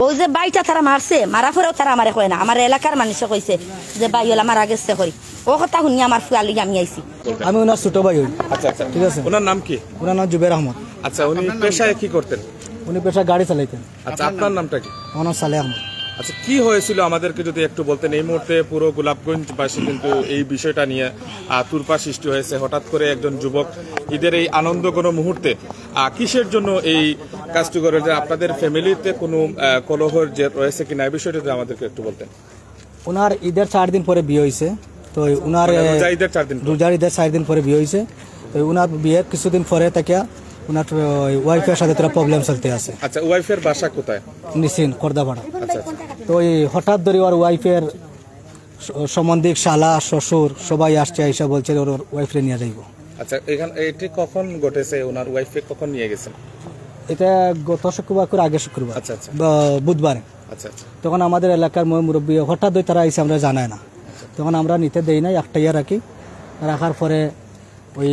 ও যে বাইটা তারা মারছে, মারা পরেও তারা আমারে কয় না, আমার এলাকার মানুষে কইছে যে বাই ওলা মারা গেছে কই। ও কথা শুনি আমার ফুয়ালি আমি আইছি। আমি ওনার ছোট ভাই হই। আচ্ছা আচ্ছা, ঠিক আছে। ওনার নাম কি? ওনার নাম জুবের আহমদ। আচ্ছা, উনি পেশায় কি করতেন? উনি পেশায় গাড়ি চালাইতেন। আচ্ছা, আপনার নামটা কি? আমার নাম সালেহ আহমদ। আচ্ছা, কি হয়েছিল আমাদেরকে যদি একটু বলতেন। এই মুহূর্তে পুরো গোলাপগঞ্জবাসী কিন্তু এই বিষয়টা নিয়ে তুরপা সৃষ্টি হয়েছে। হঠাৎ করে একজন যুবক ঈদের এই আনন্দ কোনো মুহূর্তে কিসের জন্য এই কাজটি করে, যে আপনাদের ফ্যামিলিতে কোনো কলহর যে রয়েছে কিনা, এই বিষয়টা যদি আমাদেরকে একটু বলতেন। ওনার ঈদের 4 দিন পরে বিয়ে হয়েছে। তো ওনার রোজা ঈদের 4 দিন, রোজার ঈদের 4 দিন পরে বিয়ে হয়েছে। তো ওনার বিয়ের কিছুদিন পরে থেকে ওনার ওয়াইফের সাথে তোরা প্রবলেম চলতে আছে। আচ্ছা, ওয়াইফের বাসা কোথায়? নিসিন খর্দাপাড়া। আচ্ছা, তো এই হঠাৎ ধরে ওর ওয়াইফের সম্বন্ধিক শালা শ্বশুর সবাই আসছে, এসে বলছে ওর ওয়াইফরে নিয়ে যাইব। আচ্ছা, এখানে এটি কখন ঘটেছে? ওনার ওয়াইফে কখন নিয়ে গেছেন? এটা গত শুক্রবার করে আগে শুক্রবার। আচ্ছা আচ্ছা, বুধবারে। আচ্ছা আচ্ছা। তখন আমাদের এলাকার মুরব্বী হঠাৎ ধরে তারা এসে আমরা জানায় না, তখন আমরা নিতে দেই নাই, একটাইয়া রাখি। রাখার পরে ওই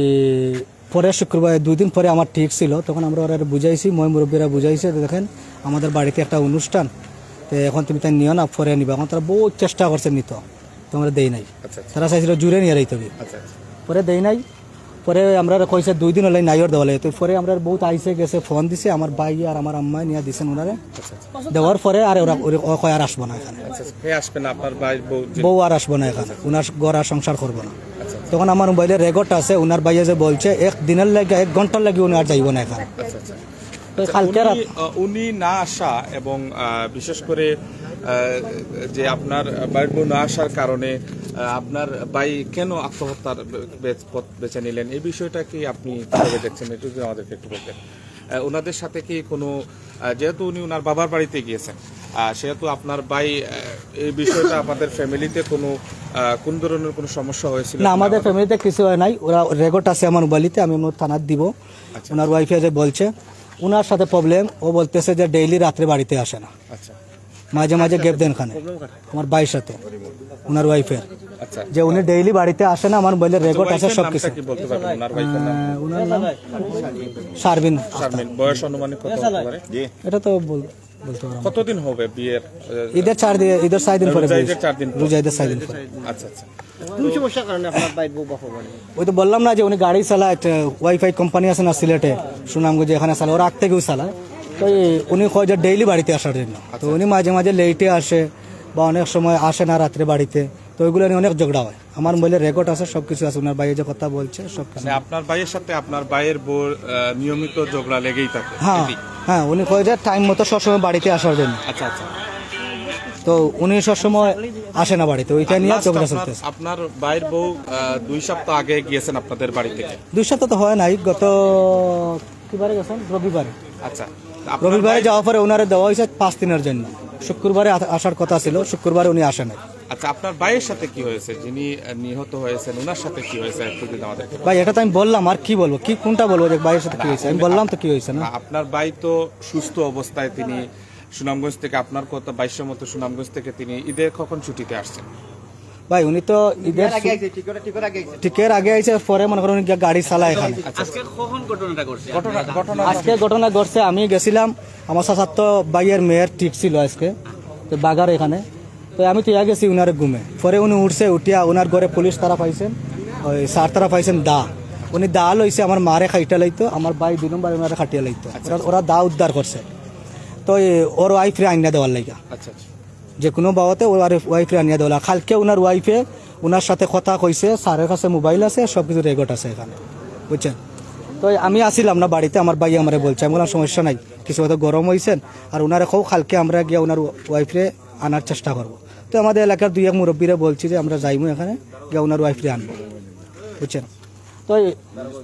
পরে শুক্রবার 2 দিন পরে আমার ঠিক ছিল, তখন আমরা ওরা বুঝাইছি, মুরব্বীরা বুঝাইছে, দেখেন আমাদের বাড়িতে একটা অনুষ্ঠান, তো এখন তুমি তাই নিও না, পরে নিবা। এখন তারা বহুত চেষ্টা করছে নিত, তো আমরা দেই নাই। তারা চাইছিল জুড়ে নিয়ে রাইতে হবে, পরে দেই নাই। পরে আমরা কইছে 2 দিন হলে নাইর দেওয়া লাগে। তো পরে আমরা বহুত আইসে গেছে, ফোন দিছে, আমার ভাই আর আমার আম্মাই নিয়ে দিছেন ওনারে। দেওয়ার পরে আর ওরা কয় আর আসবো না এখানে, বউ আর আসবো না এখানে, ওনার ঘর আর সংসার করবো না। তখন আমার মোবাইলে রেকর্ড আছে, ওনার ভাইয়া যে বলছে 1 দিনের লাগে 1 ঘন্টার লাগে উনি আর যাইব না এখানে। উনি না আসা এবং বিশেষ করে যে আপনার বাড়ির বউ না আসার কারণে আপনার ভাই কেন আত্মহত্যার পথ বেছে নিলেন, এই বিষয়টা কি আপনি কিভাবে দেখছেন, একটু যদি আমাদেরকে একটু বলতেন। ওনাদের সাথে কি কোনো, যেহেতু উনি ওনার বাবার বাড়িতে গিয়েছেন, সেহেতু আপনার ভাই এই বিষয়টা আপনাদের ফ্যামিলিতে কোন ধরনের কোনো সমস্যা হয়েছিল? না, আমাদের ফ্যামিলিতে কিছু হয় নাই। ওরা রেকর্ড আছে আমার মোবাইলিতে, আমি থানার দিব। ওনার ওয়াইফে যে বলছে ওনার সাথে প্রবলেম, ও বলতেছে যে ডেইলি রাত্রে বাড়িতে আসে না, মাঝে মাঝে গ্যাপ দেন খানে আমার ভাইয়ের সাথে ওনার ওয়াইফের, যে উনি ডেইলি বাড়িতে আসে না। আমার মোবাইলের রেকর্ড আছে সবকিছু। ওনার নাম শারমিন। বয়স অনুমানিক কত হতে পারে? এটা তো বলতে পারবো। কতদিন হবে বিয়ের? ঈদের 4 দিন পরে, রোজা ঈদের 4 দিন পরে। আচ্ছা আচ্ছা। ওই তো বললাম না যে উনি গাড়ি চালায়, ওয়াইফাই কোম্পানি আছে না সিলেটে, সুনামগঞ্জে, এখানে চালায়, ওর আগ থেকেও চালায়। তো উনি কয় যে ডেইলি বাড়িতে আসার জন্য। তো উনি মাঝে মাঝে লেটে আসে বা অনেক সময় আসে না রাত্রে বাড়িতে। তো ওইগুলো নিয়ে অনেক ঝগড়া হয়। আমার মোবাইলে রেকর্ড আছে, সবকিছু আছে, ওনার ভাইয়ের যে কথা বলছে সবকিছু। আপনার ভাইয়ের সাথে আপনার ভাইয়ের বউ নিয়মিত ঝগড়া লেগেই থাকে? হ্যাঁ হ্যাঁ, উনি কয় যে টাইম মতো সবসময় বাড়িতে আসার জন্য। আচ্ছা আচ্ছা। তো উনি সবসময় আসে না বাড়িতে, ওইটা নিয়ে ঝগড়া চলতেছে। আপনার ভাইয়ের বউ 2 সপ্তাহ আগে গিয়েছেন আপনাদের বাড়ি থেকে? 2 সপ্তাহ তো হয় নাই, গত কিবারে গেছেন, রবিবারে। আচ্ছা, রবিবারে যাওয়ার পরে ওনারে দেওয়া হয়েছে 5 দিনের জন্য। শুক্রবারে আসার কথা ছিল, শুক্রবারে উনি আসে নাই। আচ্ছা, আপনার ভাইয়ের সাথে কি হয়েছে, যিনি নিহত হয়েছেন, ওনার সাথে কি হয়েছে একটু যদি আমাদেরকে। ভাই এটা তো আমি বললাম, আর কি বলবো, কি কোনটা বলবো যে ভাইয়ের সাথে কি হয়েছে? আমি বললাম তো কি হয়েছে না। আপনার ভাই তো সুস্থ অবস্থায়, তিনি সুনামগঞ্জ থেকে, আপনার কথা 22 মতো সুনামগঞ্জ থেকে তিনি ঈদের কখন ছুটিতে আসছেন? ভাই উনি তো ঈদের টিকের আগে আইছে, পরে মনে করেন গাড়ি চালায় এখানে। আজকে ঘটনা ঘটছে, আমি গেছিলাম, আমার সাথে ভাইয়ের মেয়ের ঠিক ছিল আজকে, তো বাগার এখানে। তো আমি তো ইয়া গেছি উনারে ঘুমে, পরে উনি উঠছে, উঠিয়া ওনার ঘরে পুলিশ তারা পাইছেন, ওই স্যার তারা পাইছেন দা। উনি দা লইছে, আমার মারে খাইটা লাইতো, আমার ভাই 2 নম্বর ওনারে খাটিয়া লাইতো। ওরা দা উদ্ধার করছে। তো ওর ওয়াইফরে আইনা দেওয়ার লাইগা, যে কোনো বাবাতে ওর ওয়াইফরে আনিয়া দেওয়া। কালকে ওনার ওয়াইফে ওনার সাথে কথা কইছে, স্যারের কাছে মোবাইল আছে, সবকিছু রেকর্ড আছে এখানে, বুঝছেন। তো আমি আসিলাম না বাড়িতে, আমার ভাই আমারে বলছে, আমি বললাম সমস্যা নাই, কিছু হয়তো গরম হয়েছেন, আর ওনারে খুব কালকে আমরা গিয়ে ওনার ওয়াইফরে আনার চেষ্টা করবো। তো আমাদের এলাকার 2-1 মুরব্বীরা বলছি যে আমরা যাইমু এখানে গিয়ে ওনার ওয়াইফরে আনবো, বুঝছেন। তো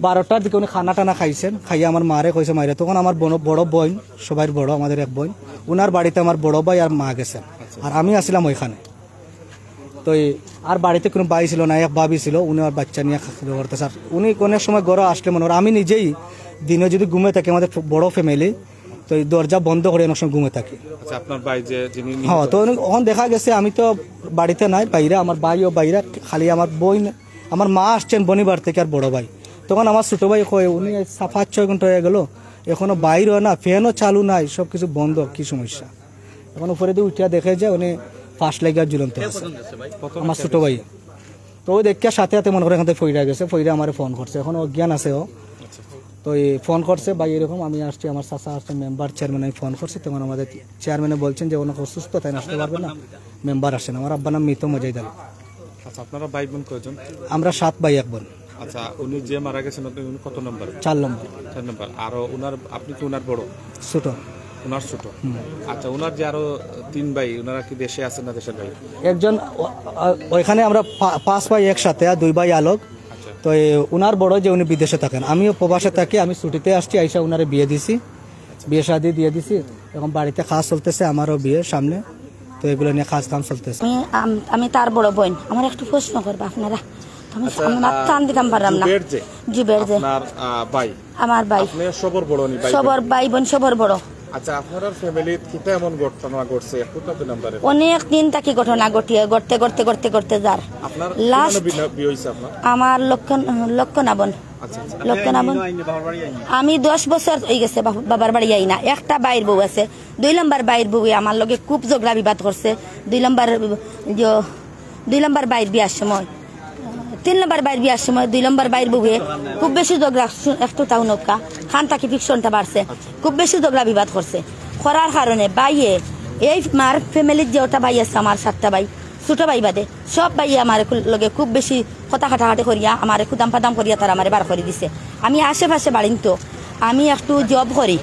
12টার দিকে উনি খানা টানা খাইছেন, খাইয়ে আমার মারে কইছে মাইরে। তখন আমার বড় বোন, সবাই বড়, আমাদের এক বোন, ওনার বাড়িতে আমার বড় ভাই আর মা গেছেন, আর আমি আসছিলাম ওইখানে। তো আর বাড়িতে কোনো ভাই ছিল না, এক ভাবি ছিল, উনি আর বাচ্চা নিয়ে করতেছে। আর উনি অনেক সময় গড় আসলে মনে হয়, আমি নিজেই দিনে যদি ঘুমে থাকি, আমাদের বড় ফ্যামিলি, তো এই দরজা বন্ধ করে অনেক সময় ঘুমে থাকি। আপনার ভাই যে যিনি, হ্যাঁ, তো ওখানে দেখা গেছে আমি তো বাড়িতে নাই, বাইরে আমার ভাই ও বাইরে, খালি আমার বোন, আমার মা আসছেন বনিবার থেকে আর বড় ভাই। তখন আমার ছোট ভাই কয় উনি 5-6 ঘন্টা হয়ে গেল, এখনো বাইর হয় না, ফ্যানও চালু নাই, সবকিছু বন্ধ, কি সমস্যা। এখন উপরে দিয়ে উঠিয়া দেখে যে উনি ফাঁস লাগিয়া ঝুলন্ত আছে। আমার ছোট ভাই। তো ওই দেখিয়া সাথে সাথে মনে করে এখান থেকে ফইরা গেছে, ফইরা আমার ফোন করছে, এখন অজ্ঞান আছে ও। তো এই ফোন করছে ভাই এরকম, আমি আসছি, আমার চাচা আসছে, মেম্বার চেয়ারম্যান আমি ফোন করছি, তখন আমাদের চেয়ারম্যানে বলছেন যে ওনাকে অসুস্থ, তাই আসতে পারবে না, মেম্বার আসেন। আমার আব্বার নাম মৃত মজাইদ আলী। আচ্ছা, আপনারা ভাই বোন কয়জন? আমরা 7 ভাই 1 বোন। আচ্ছা, উনি যে মারা গেছেন উনি কত নম্বর? 4 নম্বর। 4 নম্বর। আর আপনি কি উনার বড়? ছোট। উনার ছোট। আচ্ছা, উনার যে আরো 3 ভাই, উনারা কি দেশে আছেন না দেশের ভাই? একজন ওইখানে আমরা 5 ভাই একসাথে, আর 2 ভাই আলোক। তো উনার বড় যে উনি বিদেশে থাকেন, আমিও প্রবাসে থাকি, আমি ছুটিতে আসছি, আইসা উনারে বিয়ে দিছি, বিয়ে শাদী দিয়ে দিছি। এখন বাড়িতে কাজ চলতেছে, আমারও বিয়ে সামনে, তো এগুলো নিয়ে কাজ কাম চলতেছে। আমি তার বড় বোন, আমার একটু প্রশ্ন করবো আপনারা, আমি মাত্র আন দিতাম পারলাম না। জুবের যে ভাই, আমার ভাই, আপনি সবর বড় নি ভাই? সবর ভাই বোন সবর বড়। আচ্ছা, আপনার ফ্যামিলিতে কিটা এমন ঘটনা ঘটছে কত নম্বরে? অনেক দিন থাকি ঘটনা ঘটতে করতে করতে করতে যার আপনার লাস্ট বিয়ে হইছে আপনার? আমার লক্ষণাবন। আচ্ছা, লক্ষণাবন আমি 10 বছর হয়ে গেছে বাবার বাড়ি যাই না। একটা বাইর বউ আছে, 2 নম্বর বাইর বউ আমার লগে খুব ঝগড়া বিবাদ করছে। 2 নম্বর বাইর বিয়ার সময়, 3 নম্বর বাইর বিয়ার সময় 2 নম্বর বাইর বউয়ে খুব বেশি ঝগড়া, একটু তাও নৌকা খান তাকে ফিকশনটা বাড়ছে, খুব বেশি ঝগড়া বিবাদ করছে। করার কারণে বাইয়ে এই মার ফ্যামিলির যে ওটা ভাই আছে, আমার 7টা ভাই, ছোট ভাই বাদে সব ভাই আমার লগে খুব বেশি কথা কাটাকাটি করিয়া আমার খুদাম পাদাম করিয়া তারা আমার বার করে দিছে। আমি আশেপাশে বাড়িন, তো আমি একটু জব করি,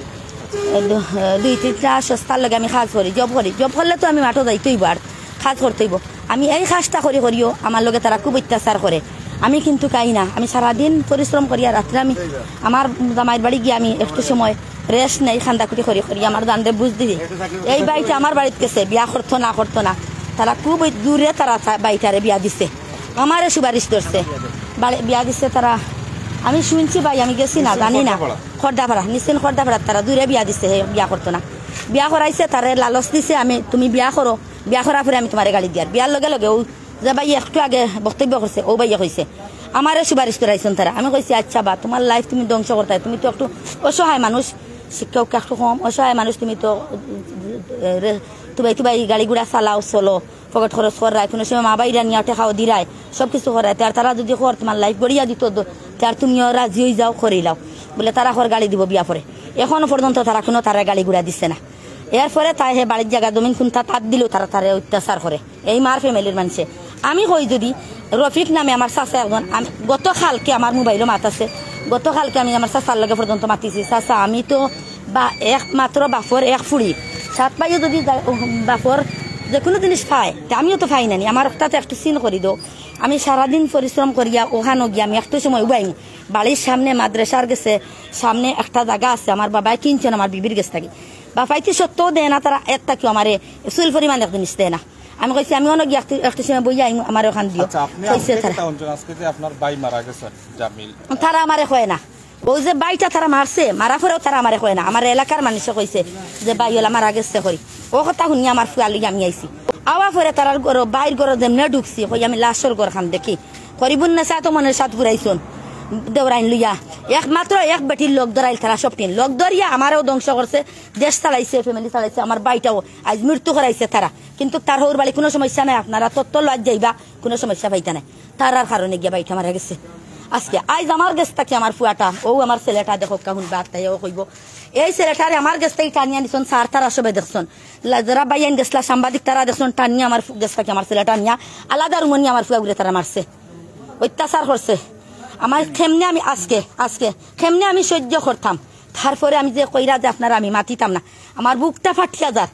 2-3টা সস্তার লগে আমি কাজ করি, জব করি। জব করলে তো আমি মাঠও যাইতেইব আর কাজ করতেইব। আমি এই কাজটা করিও আমার লগে তারা খুব অত্যাচার করে। আমি কিন্তু কাই না, আমি সারাদিন পরিশ্রম করিয়া রাত্রে আমি আমার জামাইয়ের বাড়ি গিয়ে আমি একটু সময় রেস্ট নেই, খান্দাকুটি করি আমার দান্ডে বুঝ দিই। এই বাড়িটা আমার বাড়িতে গেছে, বিয়া করতো না, তারা খুব দূরে তারা বাড়িটারে বিয়া দিছে, আমারে সুপারিশ করছে, বিয়া দিছে তারা। আমি শুনছি ভাই, আমি গেছি না, জানি না। খর্দাপাড়া নিশ্চয়, খর্দাপাড়া তারা দূরে বিয়া দিছে, বিয়া করতো না, বিয়া করাইছে, তারে লালচ দিছে, তুমি বিয়া করো, বিয়া করার পরে আমি তোমার গাড়ি দিয়ার। বিয়ার লগে লগে ও যে ভাই একটু আগে বক্তব্য করছে, ও ভাইয়া কইছে আমারে সুপারিশ করাইছেন তারা। আমি কইছি আচ্ছা বা তোমার লাইফ তুমি ধ্বংস করতে, তুমি তো একটু অসহায় মানুষ, শিক্ষক একটু কম অসহায় মানুষ, তুমি তো তুবাই গাড়ি ঘোড়া চালাও, চলো, পকেট খরচ করায়, কোনো সময় মা বাইরা নিয়ে টেকাও দিরায়, সব কিছু করায়। তারা যদি কর তোমার লাইফ গড়িয়া দিত, তার তুমিও রাজি হয়ে যাও, করেই লাও বলে তারা ঘর গাড়ি দিব বিয়া পরে। এখনো পর্যন্ত তারা কোনো তারা গাড়ি ঘোড়া দিচ্ছে না। এরপরে তাই হে বাড়ির জায়গা জমিন কোনটা তাত দিলেও তারা অত্যাচার করে এই মার ফ্যামিলির মানুষে। আমি কই যদি রফিক নামে আমার চাচা একজন, আমি গতকালকে আমার মোবাইলও মাত আছে, গতকালকে আমি আমার চাচার লগে পর্যন্ত মাতিছি, চাচা আমি তো বা একমাত্র বাপর এক ফুড়ি, 7 ভাইও যদি বাপর যে কোনো জিনিস পায়, আমিও তো পাই নানি, আমার তাতে একটু চিন করে দো। আমি সারাদিন পরিশ্রম করিয়া ওখানো গিয়ে আমি একটু সময় উবাইনি, বাড়ির সামনে মাদ্রাসার গেছে, সামনে একটা জায়গা আছে, আমার বাবাই কিনছেন আমার বিবির গেছ থাকি, বাপাইতে সত্ত্বেও দেয় না তারা, এর থাকি আমার সুল পরিমাণ এক জিনিস দেয় না। আমি কইছি আমি অনেক একটু সময় বই যাই, আমার ওখান দিও। তারা আমারে কয় না, ওই যে বাইটা তারা মারছে, মারা পরেও তারা আমারে কয় না। আমার এলাকার মানুষে কইছে যে বাই ওলা মারা গেছে করি, ও কথা শুনি আমার ফুয়ালি আমি আইছি। আওয়া পরে তারার ঘর বাইর ঘর যেমনি ঢুকছি, কই আমি লাশর ঘর খান দেখি করিবুন না চা তো মনের সাথ ঘুরাইছুন দেওরাইন লইয়া, একমাত্র এক বেটির লোক ধরাইল, তারা সব টিন লোক ধরিয়া আমারও ধ্বংস করছে, দেশ চালাইছে, ফ্যামিলি চালাইছে, আমার বাইটাও আজ মৃত্যু করাইছে তারা। কিন্তু তার হৌর বাড়ি কোনো সমস্যা নাই, আপনারা তত্ত্ব লজ যাইবা, কোনো সমস্যা পাইতা নাই। তারার কারণে গিয়া বাইটা মারা গেছে। আজকে আজ আমার গেছ থাকি আমার ফুয়াটা, ও আমার ছেলেটা দেখো কাহুন বাদ তাই ও কইব এই ছেলেটারে আমার গেছ থেকে টানিয়া নিছন, সার তারা সবাই দেখছন, যারা বাইয়ান গেছলা সাংবাদিক তারা দেখছন, টানিয়া আমার গেছ থাকি আমার ছেলেটা নিয়া আলাদা রুমনি আমার ফুয়া ঘুরে তারা মারছে, অত্যাচার করছে আমার। খেমনে আমি আজকে খেমনে আমি সহ্য করতাম, তারপরে আমি যে কইরা যে আপনারা আমি মাতিতাম না, আমার বুকটা ফাটিয়া যার।